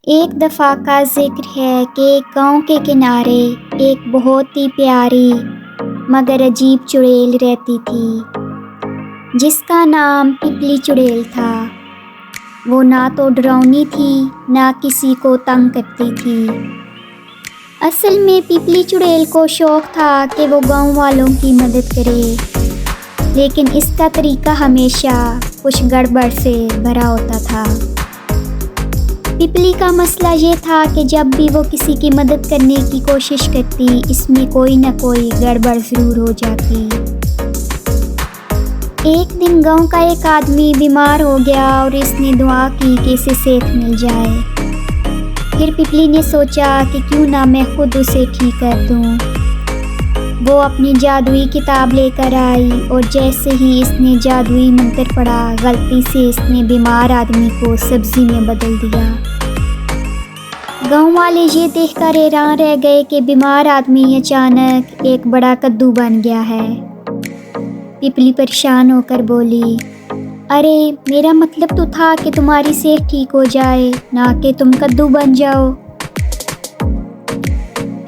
एक दफ़ा का ज़िक्र है कि एक गाँव के किनारे एक बहुत ही प्यारी मगर अजीब चुड़ैल रहती थी जिसका नाम पिपली चुड़ैल था। वो ना तो डरावनी थी ना किसी को तंग करती थी। असल में पिपली चुड़ैल को शौक़ था कि वो गाँव वालों की मदद करे, लेकिन इसका तरीका हमेशा कुछ गड़बड़ से भरा होता था। पिपली का मसला ये था कि जब भी वो किसी की मदद करने की कोशिश करती, इसमें कोई ना कोई गड़बड़ ज़रूर हो जाती। एक दिन गांव का एक आदमी बीमार हो गया और इसने दुआ की कि इसे सेहत मिल जाए। फिर पिपली ने सोचा कि क्यों ना मैं खुद उसे ठीक कर दूं। वो अपनी जादुई किताब लेकर आई और जैसे ही इसने जादुई मंत्र पढ़ा, गलती से इसने बीमार आदमी को सब्ज़ी में बदल दिया। गांव वाले ये देखकर हैरान रह गए कि बीमार आदमी अचानक एक बड़ा कद्दू बन गया है। पिपली परेशान होकर बोली, अरे मेरा मतलब तो था कि तुम्हारी सेहत ठीक हो जाए, ना कि तुम कद्दू बन जाओ।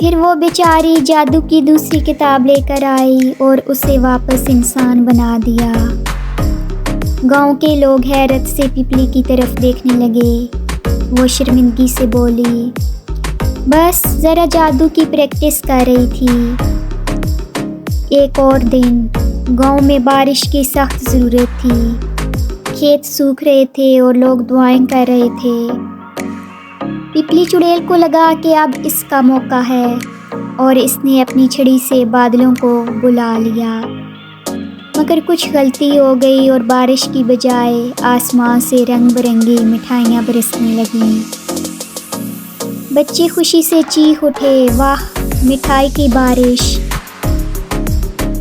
फिर वो बेचारी जादू की दूसरी किताब लेकर आई और उसे वापस इंसान बना दिया। गांव के लोग हैरत से पिपली की तरफ देखने लगे। वो शर्मिंदगी से बोली, बस ज़रा जादू की प्रैक्टिस कर रही थी। एक और दिन गांव में बारिश की सख्त ज़रूरत थी। खेत सूख रहे थे और लोग दुआएं कर रहे थे। पिपली चुड़ैल को लगा कि अब इसका मौका है और इसने अपनी छड़ी से बादलों को बुला लिया। मगर कुछ गलती हो गई और बारिश की बजाय आसमान से रंग बिरंगी मिठाइयाँ बरसने लगीं। बच्चे खुशी से चीख उठे, वाह मिठाई की बारिश।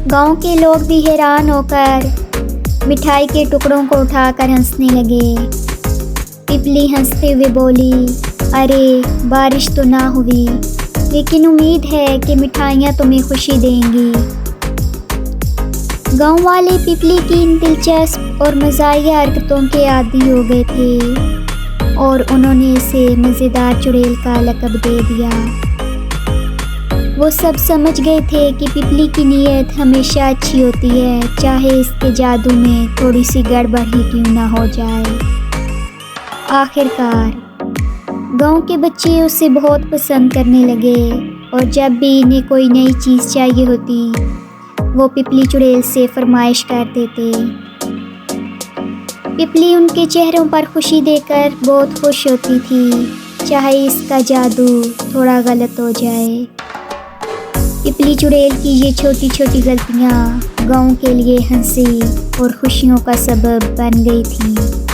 गांव के लोग भी हैरान होकर मिठाई के टुकड़ों को उठाकर हंसने लगे। पिपली हंसते हुए बोली, अरे बारिश तो ना हुई, लेकिन उम्मीद है कि मिठाइयाँ तुम्हें खुशी देंगी। गांव वाले पिपली की इन दिलचस्प और मज़ाहिया हरकतों के आदी हो गए थे और उन्होंने इसे मज़ेदार चुड़ैल का लक़ब दे दिया। वो सब समझ गए थे कि पिपली की नीयत हमेशा अच्छी होती है, चाहे इसके जादू में थोड़ी सी गड़बड़ ही क्यों ना हो जाए। आखिरकार गांव के बच्चे उसे बहुत पसंद करने लगे और जब भी इन्हें कोई नई चीज़ चाहिए होती, वो पिपली चुड़ैल से फरमाइश करते थे। पिपली उनके चेहरों पर खुशी देकर बहुत खुश होती थी, चाहे इसका जादू थोड़ा गलत हो जाए। पिपली चुड़ैल की ये छोटी छोटी गलतियाँ गांव के लिए हंसी और खुशियों का सबब बन गई थी।